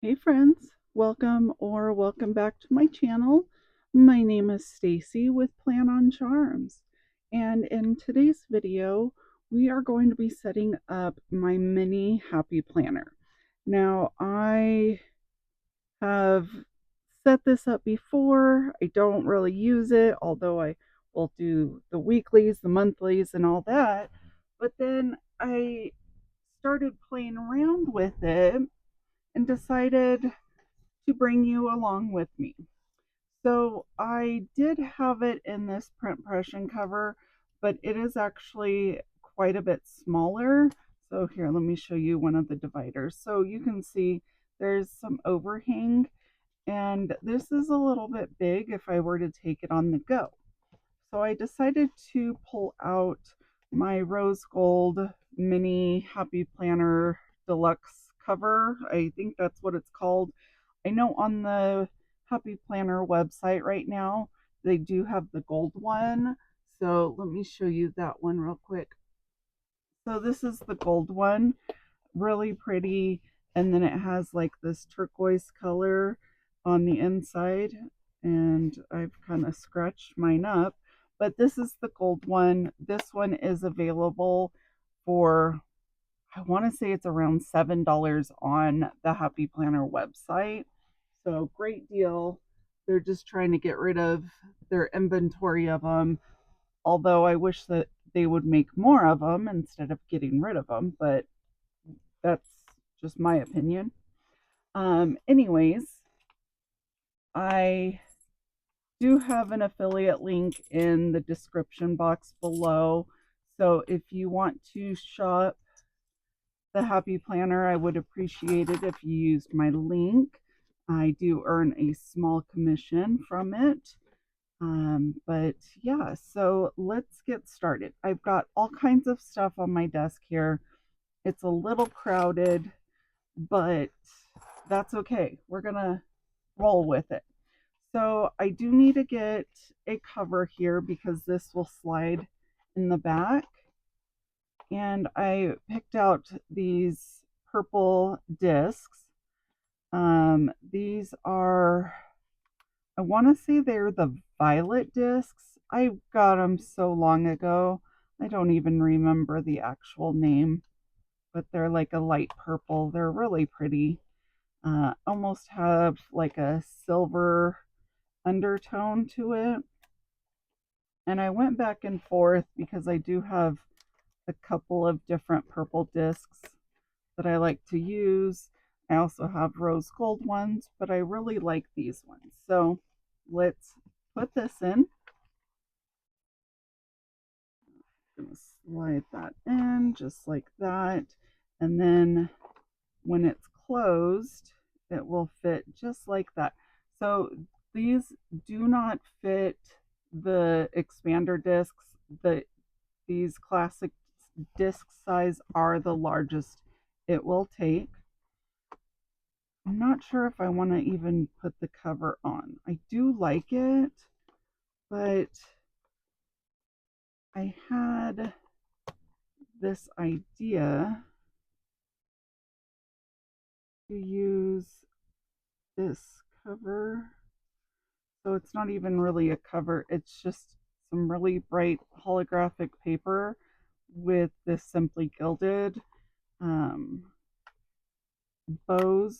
Hey friends, welcome back to my channel. My name is Stacy with Plan on Charms, and in today's video we are going to be setting up my mini happy planner. Now I have set this up before. I don't really use it, although I will do the weeklies, the monthlies, and all that. But then I started playing around with it and decided to bring you along with me. So I did have it in this print impression cover, but it is actually quite a bit smaller. So here, let me show you one of the dividers. So you can see there's some overhang, and this is a little bit big if I were to take it on the go. So I decided to pull out my rose gold mini happy planner deluxe cover. I think that's what it's called. I know on the Happy Planner website right now, they do have the gold one. So let me show you that one real quick. So this is the gold one, really pretty. And then it has like this turquoise color on the inside. And I've kind of scratched mine up. But this is the gold one. This one is available for, I want to say it's around $7 on the Happy Planner website. So great deal. They're just trying to get rid of their inventory of them. Although I wish that they would make more of them instead of getting rid of them, but that's just my opinion. Anyways, I do have an affiliate link in the description box below. So if you want to shop the Happy Planner, I would appreciate it if you used my link. I do earn a small commission from it. But yeah, so let's get started. I've got all kinds of stuff on my desk here. It's a little crowded, but that's okay. We're gonna roll with it. So I do need to get a cover here because this will slide in the back. And I picked out these purple discs. These are, I want to say they're the violet discs. I got them so long ago. I don't even remember the actual name, but they're like a light purple. They're really pretty. Almost have like a silver undertone to it. And I went back and forth because I do have a couple of different purple discs that I like to use. I also have rose gold ones, but I really like these ones. So let's put this in. I'm going to slide that in just like that. And then when it's closed, it will fit just like that. So these do not fit the expander discs. These classic disc size are the largest it will take. I'm not sure if I want to even put the cover on. I do like it, but I had this idea to use this cover. So it's not even really a cover, it's just some really bright holographic paper with this Simply Gilded bows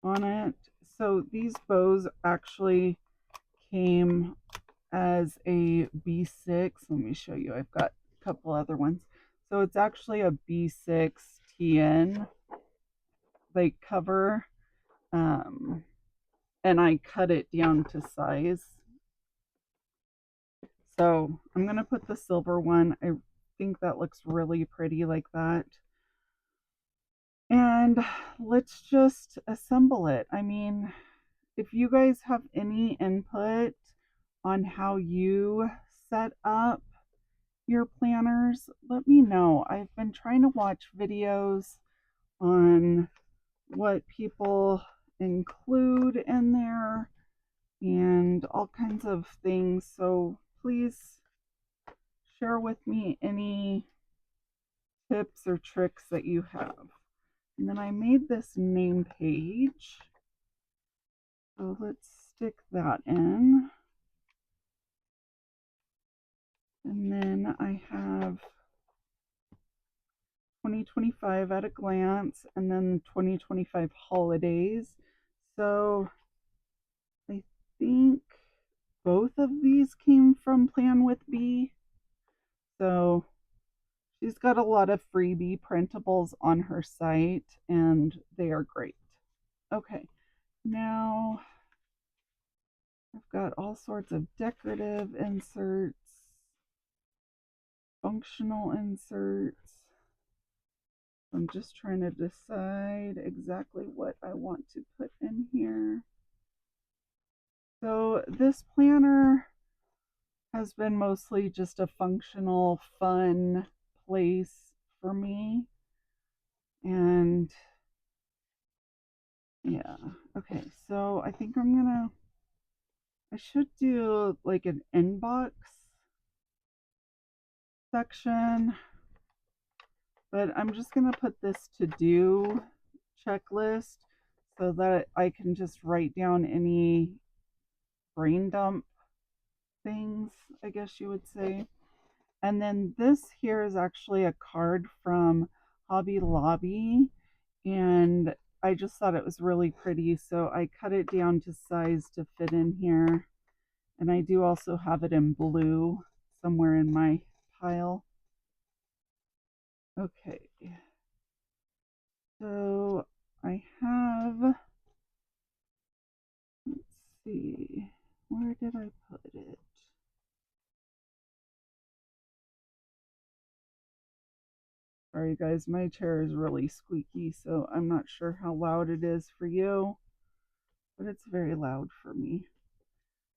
on it. So these bows actually came as a B6. Let me show you. I've got a couple other ones. So it's actually a B6 TN like cover. And I cut it down to size. So I'm going to put the silver one. I think that looks really pretty like that. And let's just assemble it. I mean, if you guys have any input on how you set up your planners, let me know. I've been trying to watch videos on what people include in there and all kinds of things. So please share with me any tips or tricks that you have. And then I made this name page. So let's stick that in. And then I have 2025 at a glance, and then 2025 holidays. So I think both of these came from Plan with Bee. So she's got a lot of freebie printables on her site, and they are great. Okay, now I've got all sorts of decorative inserts, functional inserts. I'm just trying to decide exactly what I want to put in here. So this planner has been mostly just a functional, fun place for me. And yeah, okay, so I think I should do like an inbox section, but I'm just gonna put this to do checklist so that I can just write down any brain dump things, I guess you would say. And then this here is actually a card from Hobby Lobby, and I just thought it was really pretty, so I cut it down to size to fit in here. And I do also have it in blue somewhere in my pile. Okay, so I have, let's see, where did I put it? Sorry guys, my chair is really squeaky, so I'm not sure how loud it is for you, but it's very loud for me.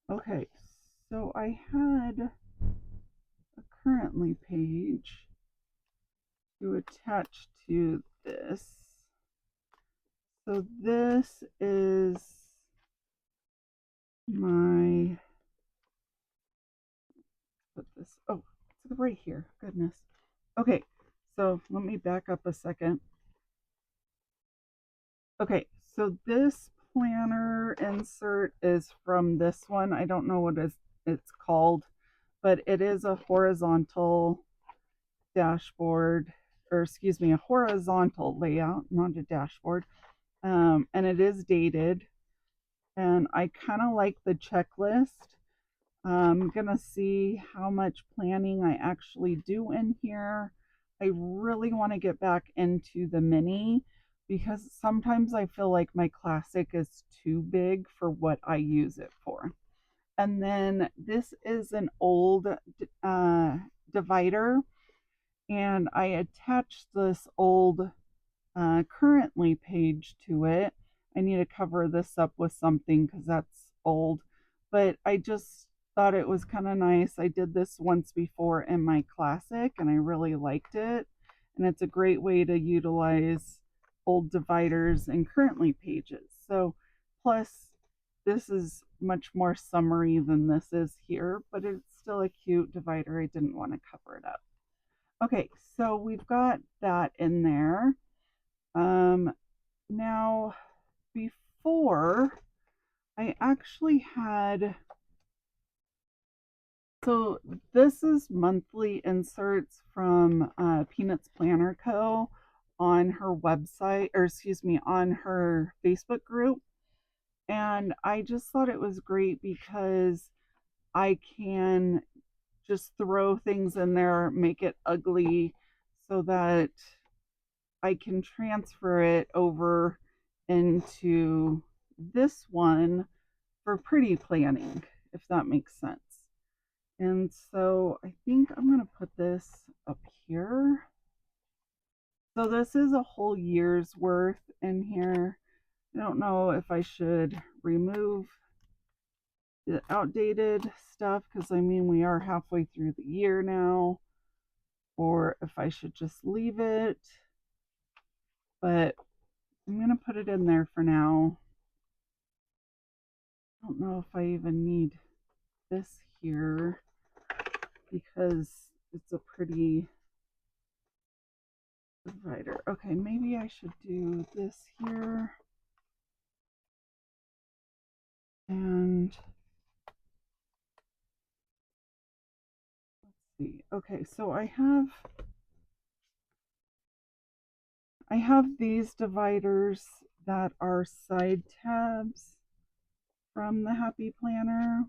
Okay, so I had a currently page to attach to this. So this is my, put this, oh, it's right here, goodness. Okay, so let me back up a second. Okay, so this planner insert is from this one. I don't know what it's called, but it is a horizontal dashboard, or excuse me, a horizontal layout, not a dashboard. And it is dated, and I kind of like the checklist. I'm gonna see how much planning I actually do in here. I really want to get back into the mini because sometimes I feel like my classic is too big for what I use it for. And then this is an old divider, and I attached this old currently page to it. I need to cover this up with something because that's old, but I just thought it was kind of nice. I did this once before in my classic and I really liked it, and it's a great way to utilize old dividers and currently pages. So plus this is much more summary than this is here, but it's still a cute divider. I didn't want to cover it up. Okay, so we've got that in there. Now, before I actually had, so this is monthly inserts from Peanuts Planner Co. on her website, or excuse me, on her Facebook group. And I just thought it was great because I can just throw things in there, make it ugly so that I can transfer it over into this one for pretty planning, if that makes sense. And so I think I'm going to put this up here. So this is a whole year's worth in here. I don't know if I should remove the outdated stuff because I mean we are halfway through the year now, or if I should just leave it. But I'm going to put it in there for now. I don't know if I even need this here because it's a pretty divider. Okay, maybe I should do this here. And let's see. Okay, so I have these dividers that are side tabs from the Happy Planner.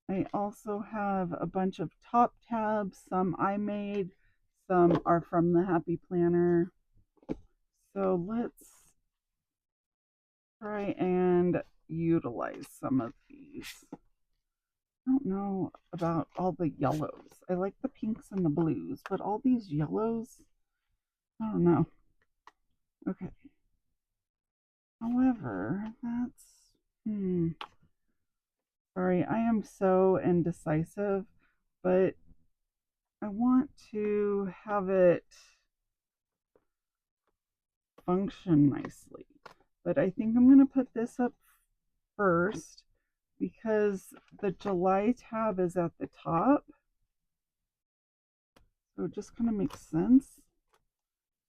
I also have a bunch of top tabs. Some I made, some are from the Happy Planner. So let's try and utilize some of these. I don't know about all the yellows. I like the pinks and the blues, but all these yellows, I don't know. Okay. However, that's, sorry, I am so indecisive, but I want to have it function nicely. But I think I'm going to put this up first because the July tab is at the top. So it just kind of makes sense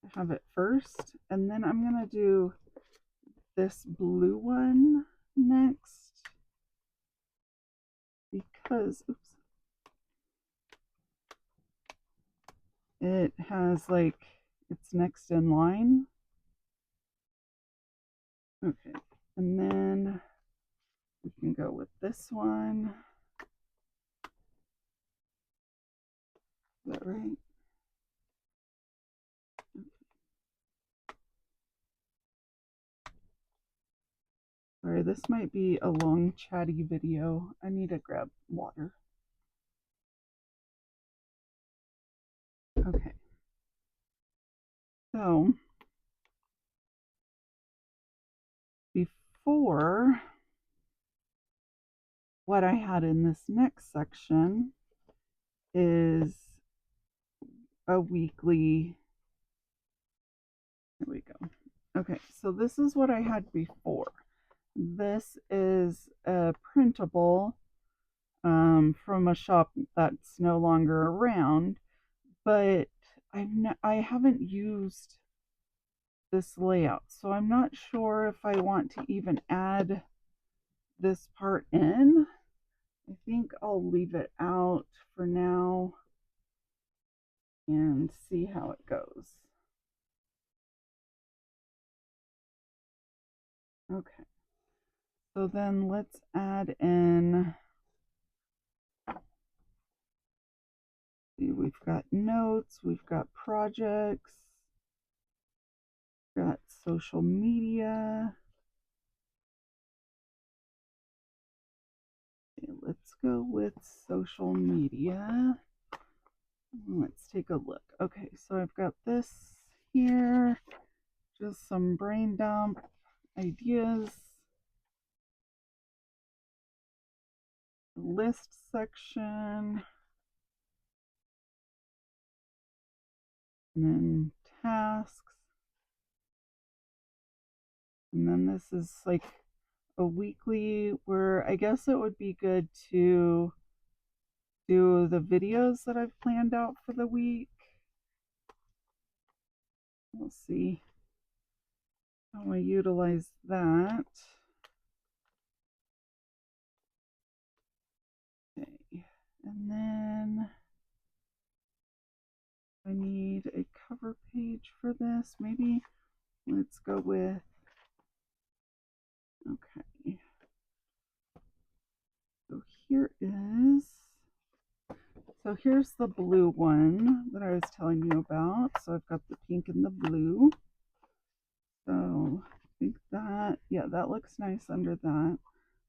to have it first. And then I'm going to do this blue one next because, oops, it has like, it's next in line. Okay, and then we can go with this one. Is that right? Sorry, this might be a long chatty video. I need to grab water. Okay. So, before, what I had in this next section is a weekly, here we go. Okay, so this is what I had before. This is a printable from a shop that's no longer around, but I haven't used this layout, so I'm not sure if I want to even add this part in. I think I'll leave it out for now and see how it goes. Okay, so then let's add in, we've got notes, we've got projects, got social media. Okay, let's go with social media. Let's take a look. Okay, so I've got this here, just some brain dump ideas. List section. And then tasks. And then this is like a weekly where I guess it would be good to do the videos that I've planned out for the week. We'll see how I utilize that. Okay, and then I need a cover page for this. Maybe let's go with, okay. So here is, so here's the blue one that I was telling you about. So I've got the pink and the blue. So I think that, yeah, that looks nice under that.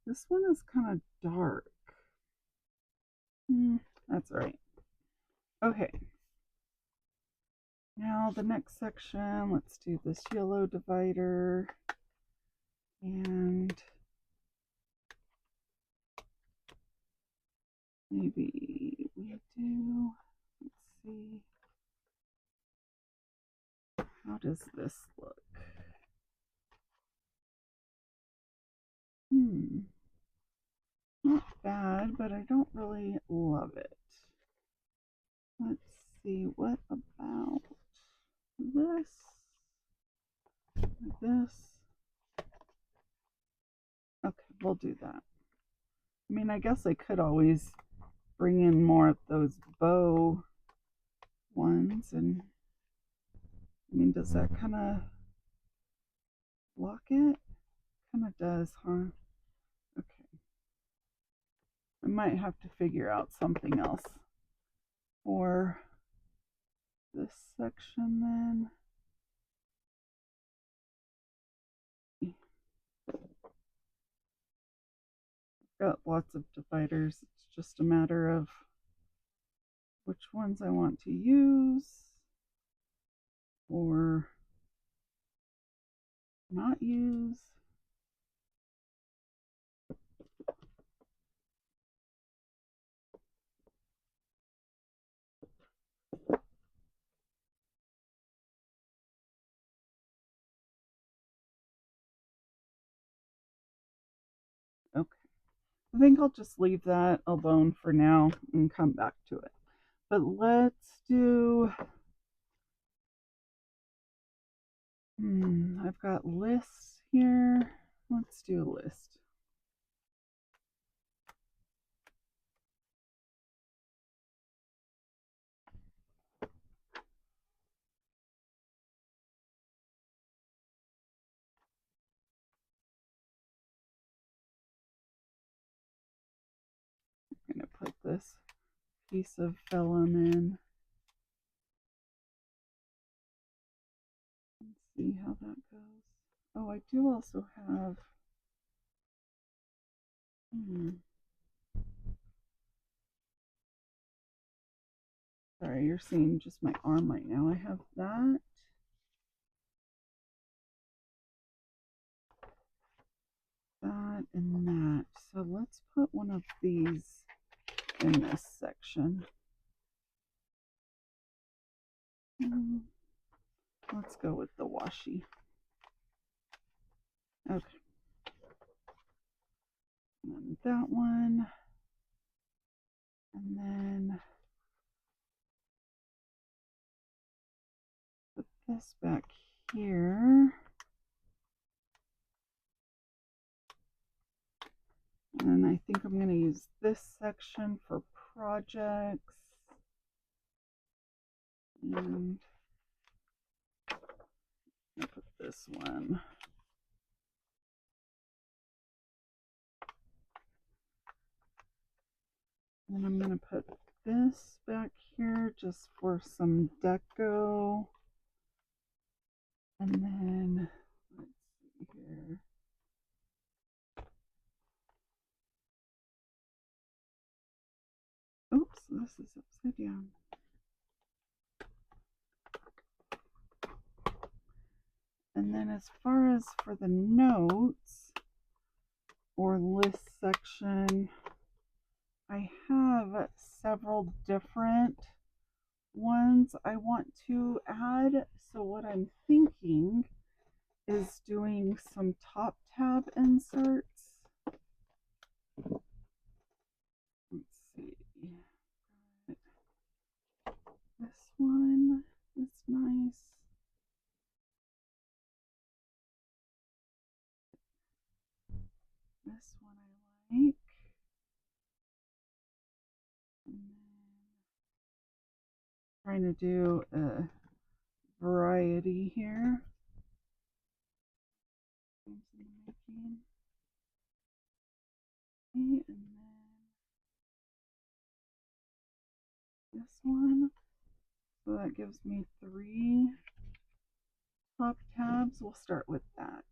This one is kind of dark. That's right. Okay. Now the next section, let's do this yellow divider. And maybe we do, let's see. How does this look? Not bad, but I don't really love it. Let's see, what about this? Like this. Okay, we'll do that. I mean, I guess I could always bring in more of those bow ones, and I mean, does that kind of block it? Kind of does, huh? Okay. I might have to figure out something else for this section then. Got lots of dividers. It's just a matter of which ones I want to use or not use. Okay. I think I'll just leave that alone for now and come back to it. But let's do, I've got lists here. Let's do a list. I'm going to put this piece of vellum in. Let's see how that goes. Oh, I do also have, sorry, you're seeing just my arm right now. I have that. That and that. So let's put one of these in this section. Let's go with the washi. Okay. And then that one. And then put this back here. And I think I'm going to use this section for projects. And I'll put this one. And I'm going to put this back here just for some deco. And then, let's see here. Oops, this is upside down. And then as far as for the notes or list section, I have several different ones I want to add. So what I'm thinking is doing some top tab inserts. Let's see. This one is nice. This one I like. And then trying to do a variety here. And then this one. So that gives me 3 top tabs. We'll start with that.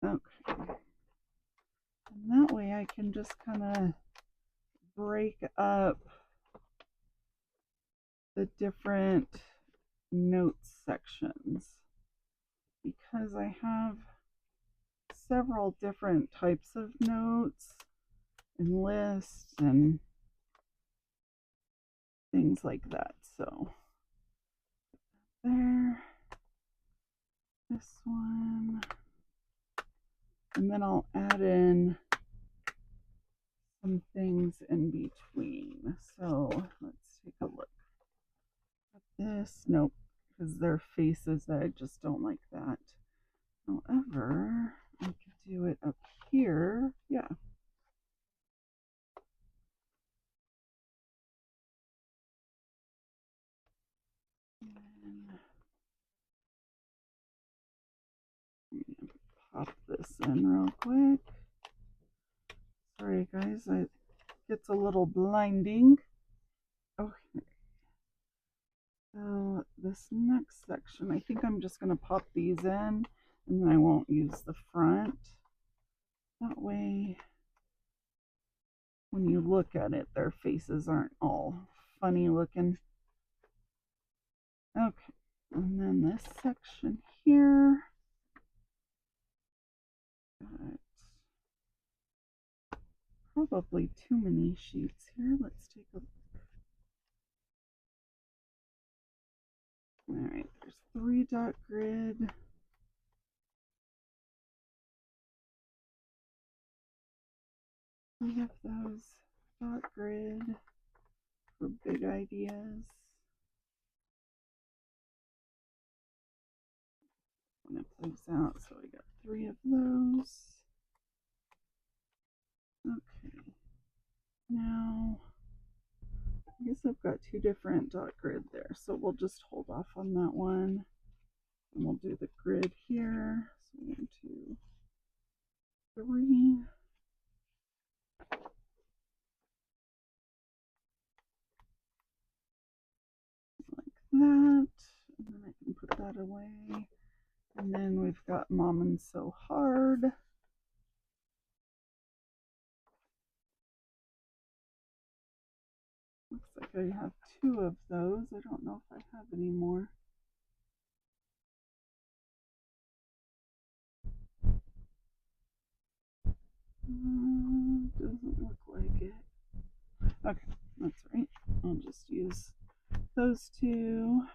Okay. And that way I can just kind of break up the different notes sections because I have several different types of notes and lists and things like that. So there, this one, and then I'll add in some things in between. So let's take a look at this. Nope, because there are faces that I just don't like that. However, I could do it up here. Yeah. And pop this in real quick. Sorry guys, it gets a little blinding. Okay. So this next section, I think I'm just going to pop these in, and then I won't use the front. That way, when you look at it, their faces aren't all funny looking. Okay, and then this section here. Got probably too many sheets here. Let's take a look. Alright, there's 3 dot grid. We have those dot grid for big ideas. I'm going to close out, so I got 3 of those. Okay, now I guess I've got 2 different dot grid there, so we'll just hold off on that one, and we'll do the grid here. So 1, 2, 3. Like that, and then I can put that away. And then we've got Mom and So Hard. Looks like I have 2 of those. I don't know if I have any more. Doesn't look like it. Okay, that's right. I'll just use those 2.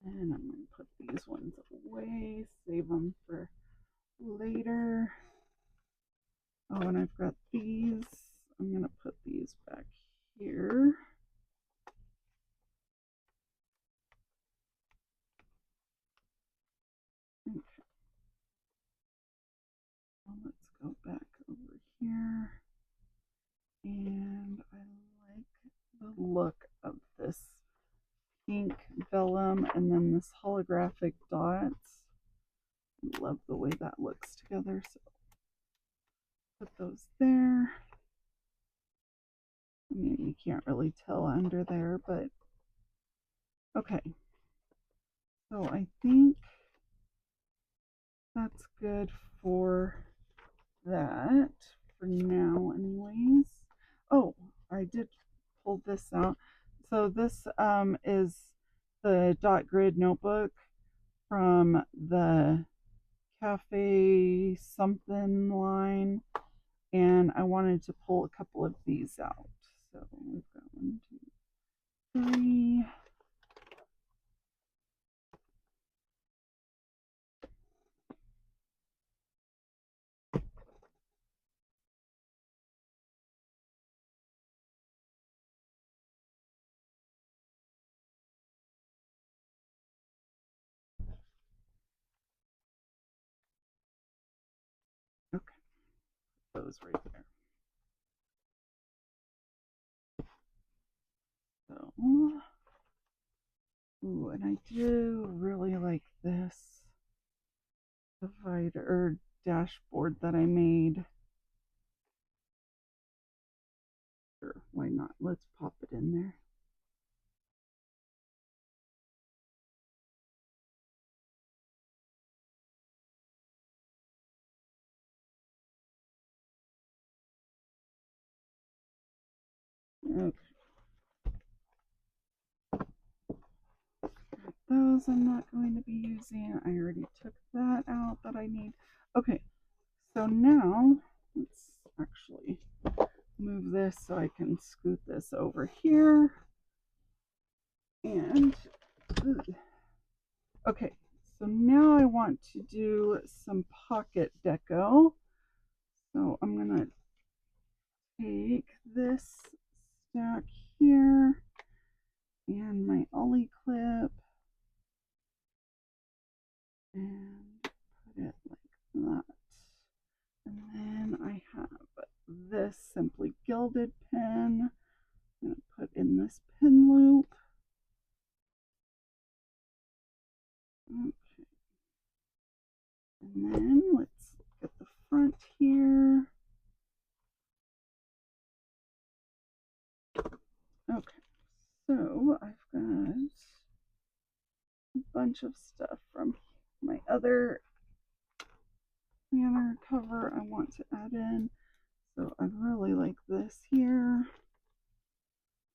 And I'm going to put these ones away, save them for later. Oh, and I've got these. I'm going to put these back here. Okay. Well, let's go back over here. And I like the look of this pink vellum and then this holographic dots. Love the way that looks together, so put those there. I mean, you can't really tell under there, but okay. So I think that's good for that for now anyways. Oh, I did pull this out. So this is the dot grid notebook from the Cafe something line, and I wanted to pull a couple of these out. So we've got 1, 2, 3. Okay, those right there. So, ooh, and I do really like this divider or dashboard that I made. Sure, why not? Let's pop it in there. Okay. Those I'm not going to be using. I already took that out that I need. Okay, so now let's actually move this so I can scoot this over here. And okay, so now I want to do some pocket deco. So I'm gonna take this stack here, and my ollie clip, and put it like that. And then I have this Simply Gilded pin. I'm going to put in this pin loop. Okay. And then let's look at the front here. Okay, so I've got a bunch of stuff from my other planner cover I want to add in. So I really like this here.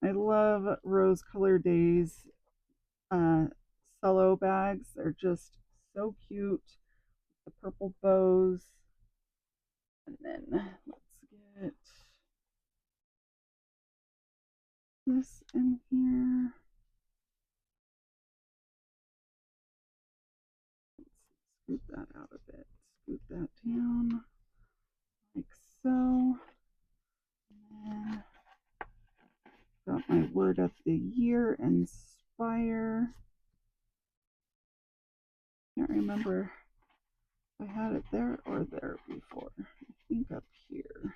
I love Rose Color Days cello bags. They're just so cute. The purple bows. And then let's get this in here. Let's scoot that out a bit. Scoot that down like so. And got my word of the year, Inspire. Can't remember if I had it there or there before. I think up here.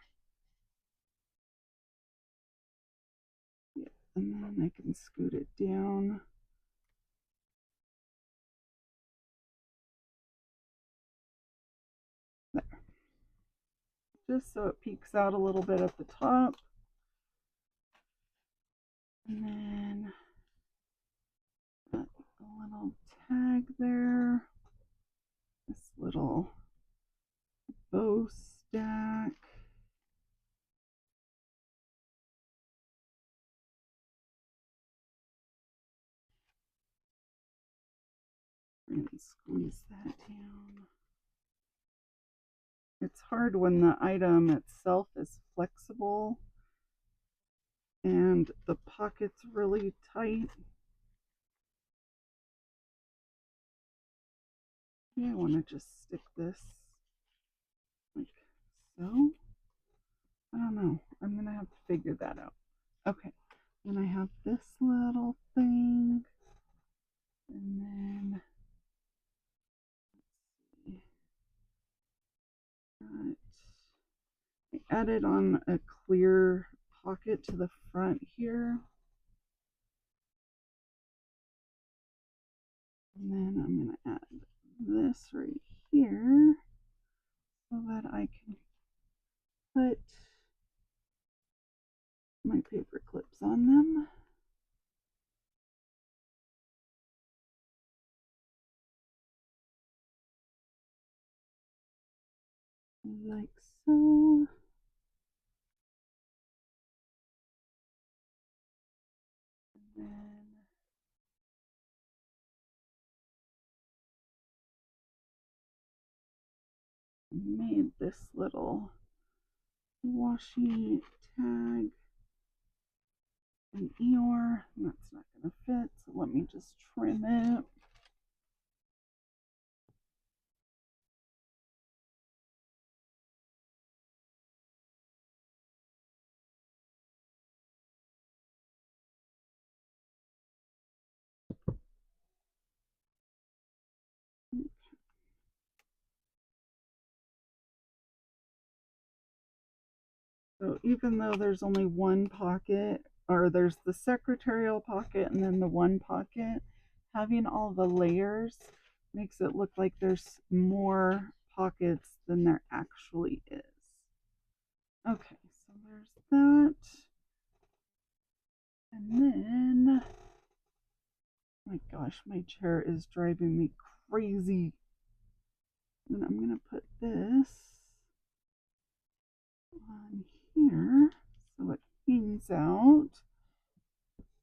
Yeah, and then I can scoot it down. There. Just so it peeks out a little bit at the top. And then got a little tag there. This little bow stack. And squeeze that down. It's hard when the item itself is flexible and the pocket's really tight. Yeah, I want to just stick this like so. I don't know. I'm going to have to figure that out. Okay. Then I have this little thing. And then I added on a clear pocket to the front here. And then I'm going to add this right here so that I can put my paper clips on them. Like so. And then made this little washi tag and Eeyore. That's not going to fit, so let me just trim it. So even though there's only one pocket, or there's the secretarial pocket and then the one pocket, having all the layers makes it look like there's more pockets than there actually is. Okay, so there's that. And then, my gosh, my chair is driving me crazy. And I'm going to put this on here so it hangs out.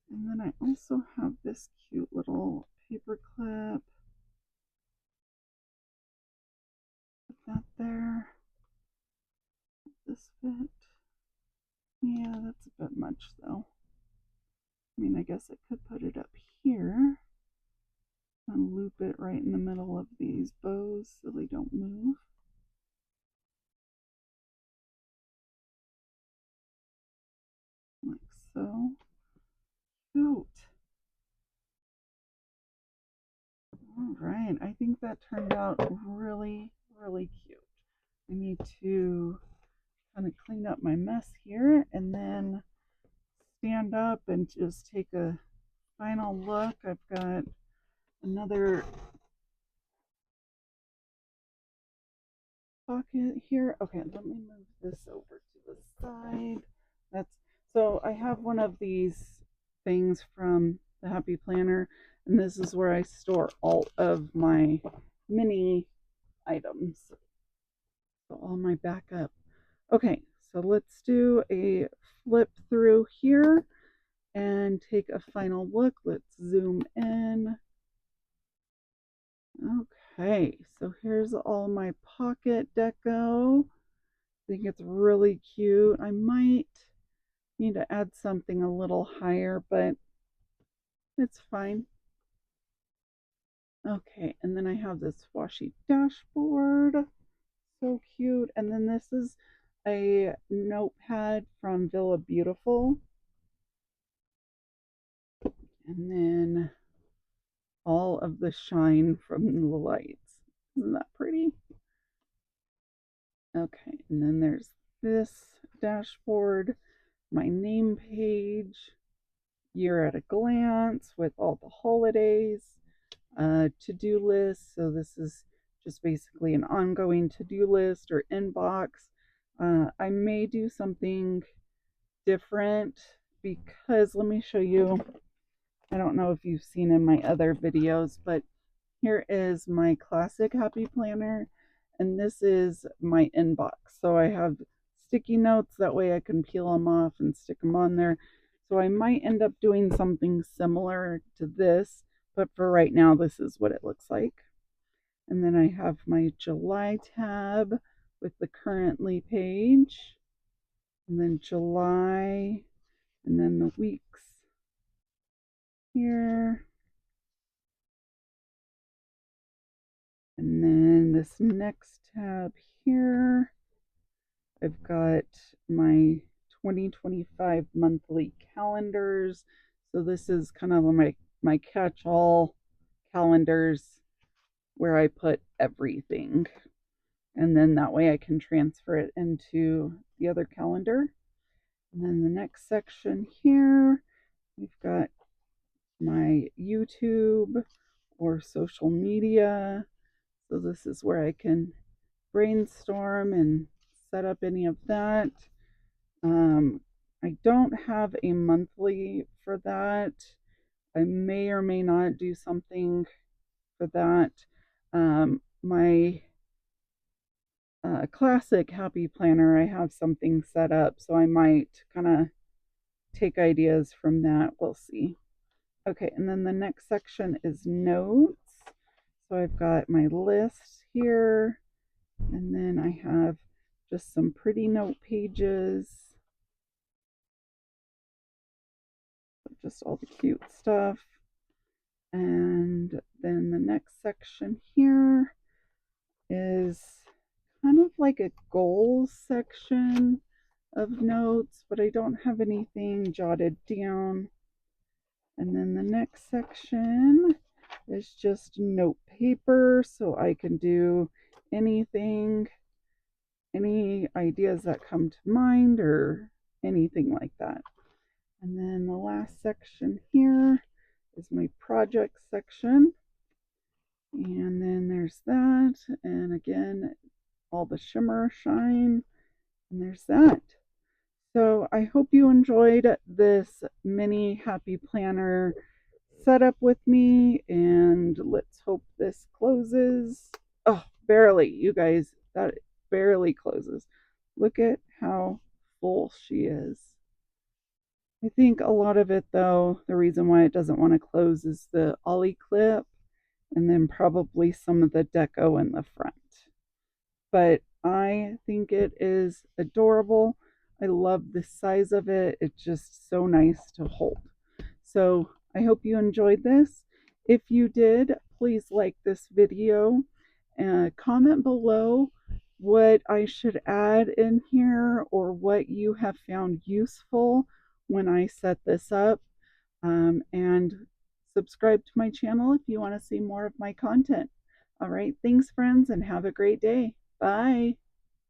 And then I also have this cute little paper clip. Put that there. Does this fit? Yeah, that's a bit much though. I mean, I guess I could put it up here and loop it right in the middle of these bows so they don't move. Like so. cute. All right, I think that turned out really, really cute. I need to kind of clean up my mess here and then stand up and just take a final look. I've got another pocket here. Okay, let me move this over to the side. That's so I have one of these things from the Happy Planner, and this is where I store all of my mini items. So all my backup. Okay, so let's do a flip through here and take a final look. Let's zoom in. Okay, so here's all my pocket deco. I think it's really cute. I might need to add something a little higher, but it's fine. Okay, and then I have this washi dashboard. So cute. And then this is a notepad from Villa Beautiful. And then all of the shine from the lights. Isn't that pretty? Okay, and then there's this dashboard, my name page, year at a glance with all the holidays, to-do list. So this is just basically an ongoing to-do list or inbox. I may do something different because let me show you. I don't know if you've seen in my other videos, but here is my classic Happy Planner, and this is my inbox. So I have sticky notes, that way I can peel them off and stick them on there. So I might end up doing something similar to this, but for right now, this is what it looks like. And then I have my July tab with the currently page, and then July, and then the weeks here. And then this next tab here, I've got my 2025 monthly calendars. So this is kind of my catch-all calendars where I put everything. And then that way I can transfer it into the other calendar. And then the next section here, we've got my YouTube or social media. So this is where I can brainstorm and set up any of that. I don't have a monthly for that. I may or may not do something for that. My classic Happy Planner, I have something set up, so I might kind of take ideas from that. We'll see. Okay, and then the next section is notes. So I've got my list here, and then I have just some pretty note pages. Just all the cute stuff. And then the next section here is kind of like a goals section of notes, but I don't have anything jotted down. And then the next section is just note paper, so I can do anything, any ideas that come to mind or anything like that. And then the last section here is my project section. And then there's that. And again, all the shimmer shine. And there's that. So I hope you enjoyed this mini Happy Planner setup with me. And let's hope this closes. Oh, barely, you guys. That barely closes. Look at how full she is. I think a lot of it, though, the reason why it doesn't want to close is the ollie clip and then probably some of the deco in the front. But I think it is adorable. I love the size of it. It's just so nice to hold. So I hope you enjoyed this. If you did, please like this video and comment below what I should add in here or what you have found useful when I set this up. and subscribe to my channel if you want to see more of my content. All right, thanks, friends, and have a great day. Bye.